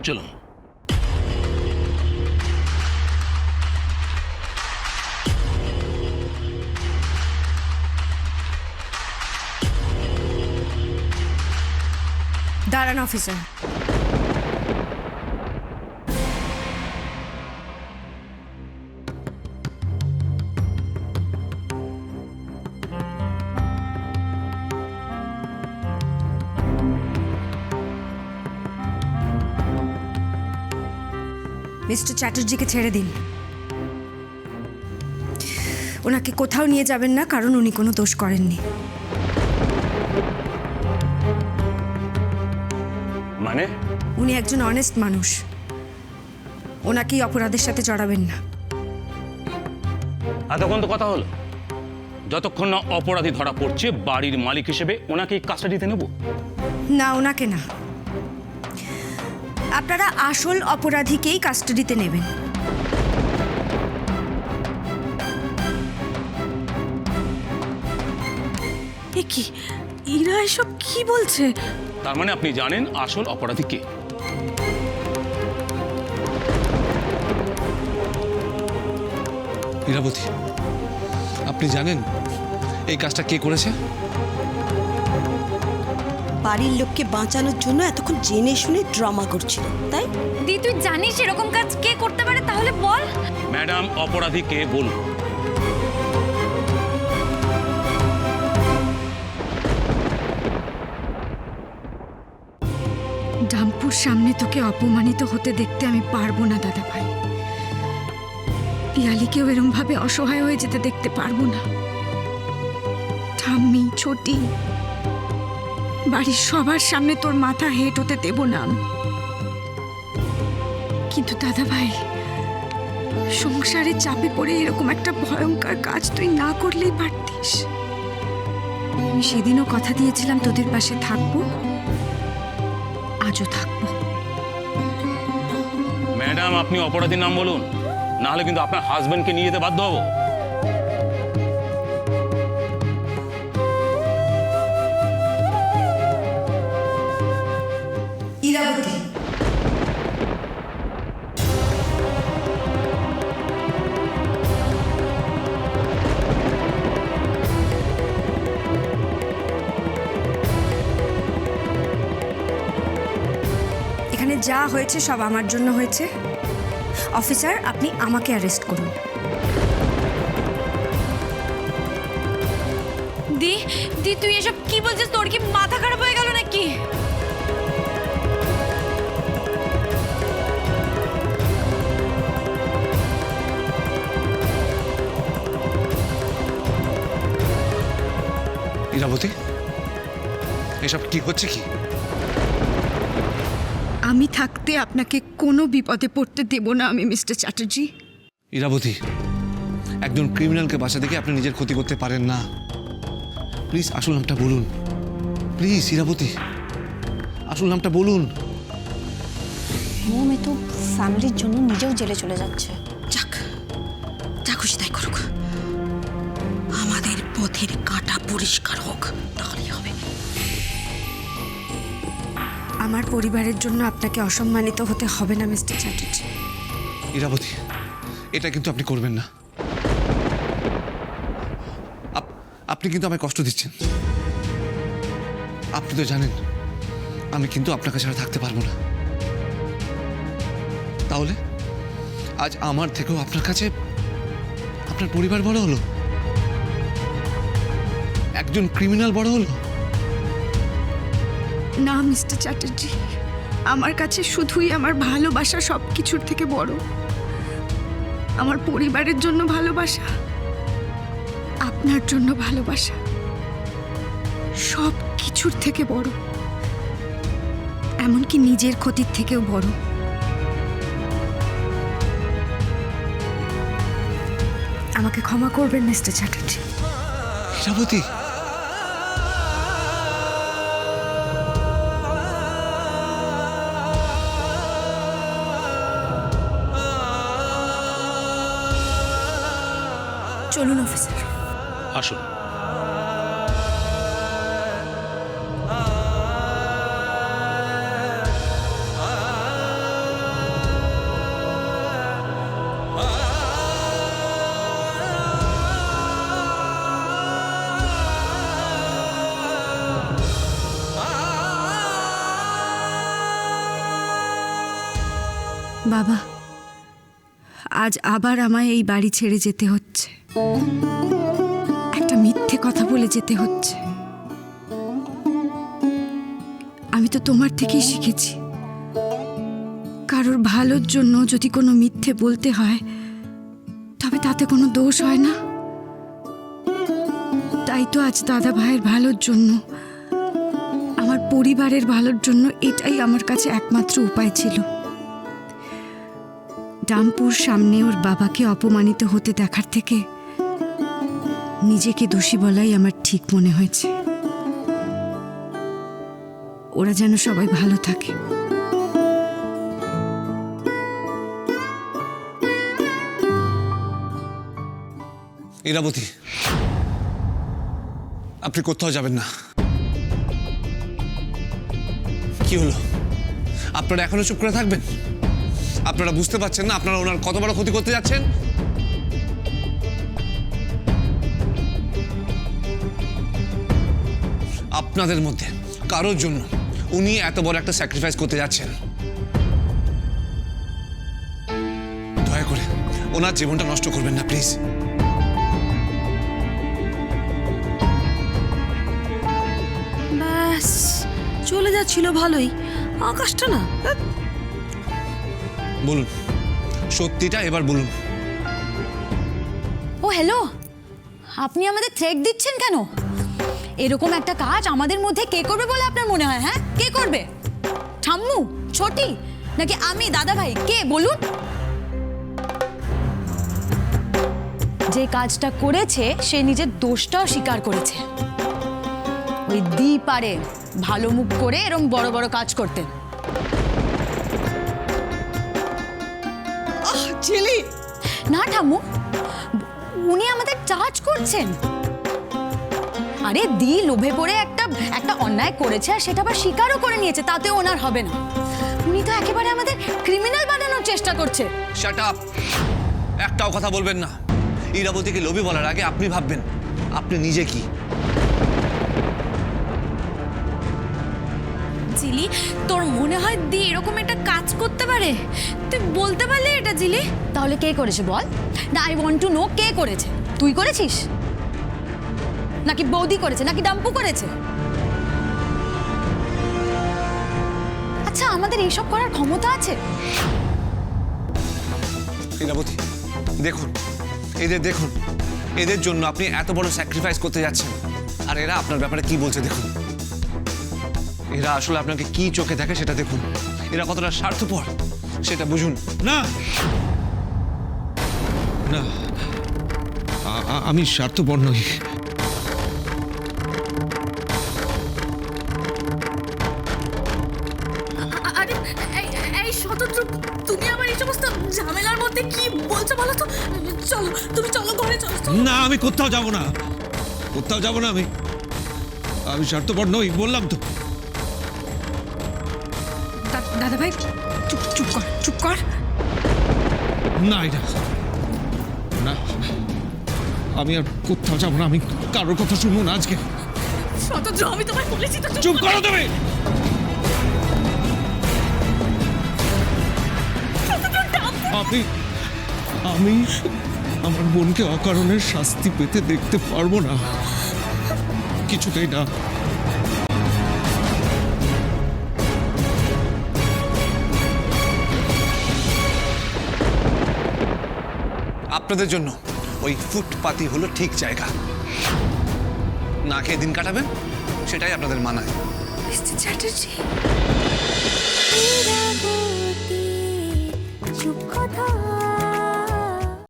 চলুন। দাঁড়ান officer. Mister চ্যাটার্জিকে ছেড়ে দিন। ওনাকে কোথাও নিয়ে যাবেন না, কারণ উনি কোনো দোষ করেননি। মানে? উনি একজন অনেস্ট মানুষ, ওনাকেই অপরাধের সাথে জড়াবেন না। এতক্ষণ তো কথা হলো, যতক্ষণ না অপরাধী ধরা পড়ছে বাড়ির মালিক হিসেবে ওনাকেই কাস্টাডিতে নেব। না, ওনাকে না, আপনারা আসল অপরাধীকেই কাস্টাডিতে নেবেন। কি ইরা এসব কি বলছে? তার মানে আপনি জানেন আসল অপরাধী কে? ইরাবতী, আপনি জানেন এই কাজটা কে করেছে? বাড়ির লোককে বাঁচানোর জন্য এতক্ষণ জেনে শুনে ড্রামা করছিল, তাই? দি তুই জানিস এরকম কাজ কে করতে পারে? তাহলে বল। ম্যাডাম, অপরাধী কে বলুন। ডাম্পুর সামনে তোকে অপমানিত হতে দেখতে আমি পারবো না দাদা ভাই। পিয়ালিকেও এরম ভাবে অসহায় হয়ে যেতে দেখতে পারবো না। ঠাম্মি, ছোটি, বাড়ির সবার সামনে তোর মাথা হেঁট হতে দেব না আমি। কিন্তু দাদা ভাই, সংসারে চাপে পড়ে এরকম একটা ভয়ঙ্কর কাজ তুই না করলেই পারতিস। আমি সেদিনও কথা দিয়েছিলাম তোদের পাশে থাকবো, আজও থাকবো। ম্যাডাম, আপনি অপরাধীর নাম বলুন, না হলে কিন্তু আপনার হাজবেন্ডকে নিয়ে যেতে বাধ্য হব। ইরাবতী, এখানে যা হয়েছে সব আমার জন্য হয়েছে। অফিসার, আপনি আমাকে অ্যারেস্ট করুন। দি দি তুই এসব কি বলছিস? তোর কি মাথা খারাপ হয়ে গেল নাকি? ইরাবতী, এসব কি হচ্ছে কি? আমি থাকতে আপনাকে কোনো বিপদে পড়তে দেব না আমি, মিস্টার চ্যাটার্জি। ইরাবতী, একজন ক্রিমিনালকে বাঁচা দেখে আপনি নিজের ক্ষতি করতে পারেন না। প্লিজ আসল নামটা বলুন। প্লিজ ইরাবতী, আসল নামটা বলুন। মমে তো ফ্যামিলির জন্য নিজেও জেলে চলে যাচ্ছে। যাক, যা খুশি তাই করুক, আমাদের পথের কাঁটা পরিষ্কার হোক, তাহলেই হবে। আমার পরিবারের জন্য আপনাকে অসম্মানিত হতে হবে না মিস্টার চ্যাটার্জি। ইরাবতী, এটা কিন্তু আপনি করবেন না। আপনি কিন্তু আমায় কষ্ট দিচ্ছেন। আপনি তো জানেন আমি কিন্তু আপনাকে ছাড়া থাকতে পারবো না। তাহলে আজ আমার থেকেও আপনার কাছে আপনার পরিবার বড় হলো, একজন ক্রিমিনাল বড় হলো। না মিস্টার চ্যাটার্জি, আমার কাছে শুধুই আমার ভালোবাসা সব কিছুর থেকে বড়। আমার পরিবারের জন্য ভালোবাসা, আপনার জন্য ভালোবাসা সব কিছুর থেকে বড়, এমনকি নিজের ক্ষতির থেকেও বড়। আমাকে ক্ষমা করবেন মিস্টার চ্যাটার্জি। ইরাবতী, চলুন অফিসার। আসুন। বাবা, আজ আবার আমায় এই বাড়ি ছেড়ে যেতে হচ্ছে, একটা মিথ্যে কথা বলে যেতে হচ্ছে। আমি তো তোমার থেকেই শিখেছি, কারোর ভালোর জন্য যদি কোনো মিথ্যে বলতে হয় তবে তাতে কোনো দোষ হয় না। তাই তো আজ দাদা ভাইয়ের ভালোর জন্য, আমার পরিবারের ভালোর জন্য এটাই আমার কাছে একমাত্র উপায় ছিল। ডাম্পুর সামনে ওর বাবাকে অপমানিত হতে দেখার থেকে নিজেকে দোষী বলাই আমার ঠিক মনে হয়েছে। ওরা যেন সবাই ভালো থাকে। ইরাবতী, আপনি কোথাও যাবেন না। কি হলো, আপনারা এখনো চুপ করে থাকবেন? আপনারা বুঝতে পারছেন না আপনারা ওনার কত বড় ক্ষতি করতে যাচ্ছেন? আপনাদের মধ্যে কারোর জন্য উনি এত বড় একটা স্যাক্রিফাইস করতে যাচ্ছেন। দয়া করে ওনার জীবনটা নষ্ট করবেন না প্লিজ। ব্যাস, চলে যাচ্ছিল ভালোই, আকাশটা না। বলুন, সত্যিটা এবার বলুন। ও হ্যালো, আপনি আমাদের থ্রেট দিচ্ছেন কেন? এরকম একটা কাজ আমাদের মধ্যে কে করবে বলে আপনার মনে হয়? হ্যাঁ, কে করবে? ঠাম্মু, ছোটি, নাকি আমি, দাদা ভাই, কে বলুন? যে কাজটা করেছে সে নিজের দোষটাও স্বীকার করেছে। ওই দি পারে ভালো মুখ করে এরকম বড় বড় কাজ করতে। ছেলে না ঠাম্মু, উনি আমাদের চার্জ করছেন। আরে দি লোভে পড়ে একটা অন্যায় করেছে আর সেটা আবার স্বীকারও করে নিয়েছে, তাতে ওনার হবে না। উনি তো একেবারে আমাদের ক্রিমিনাল বানানোর চেষ্টা করছে। শাট আপ, একটাও কথা বলবেন না। ইরাবতীকে লোভী বলার আগে আপনি ভাববেন আপনি নিজে কি। জিলি, তোর মনে হয় দি এরকম একটা কাজ করতে পারে? তুই বলতে পারলি এটা জিলি? তাহলে কে করেছে বল না, আই ওয়ান্ট টু নো। কে করেছে? তুই করেছিস নাকি বৌদি করেছে নাকি ডাম্পু করেছে? আচ্ছা, আমাদের এইসব করার ক্ষমতা আছে? ইরাবতী, দেখুন এদের, দেখুন এদের জন্য আপনি এত বড় স্যাক্রিফাইস করতে যাচ্ছেন, আর এরা আপনার ব্যাপারে কি বলছে দেখুন। এরা আসলে আপনাকে কি চোখে দেখে সেটা দেখুন। এরা কতটা স্বার্থপর সেটা বুঝুন। না না, আমি স্বার্থপর নই। আরে এই স্বতন্ত্র, তুমি আমার এই সমস্ত ঝামেলার মধ্যে কি বলছো বলো তো? চলো, তুমি চলো, ঘরে চলো। না, আমি কোথাও যাব না, কোথাও যাব না। আমি স্বার্থপর নই, বললাম তো। দাদা ভাই, চুপ চুপ কর, চুপ কর। না, এটা না, আমি আর কোথাও যাব না। আমি কারোর কথা শুনবো না আজকে। স্বতন্ত্র, আমি তোমায় বলেছি তো চুপ করো তুমি। আমি আমার বোনকে অকারণের শাস্তি পেতে দেখতে পারবো না, কিছুতেই না। আপনাদের জন্য ওই ফুটপাতি হলো ঠিক জায়গা। না খেয়ে দিন কাটাবেন, সেটাই আপনাদের মানায়। মিস্টার চ্যাটার্জি, চুপ কথা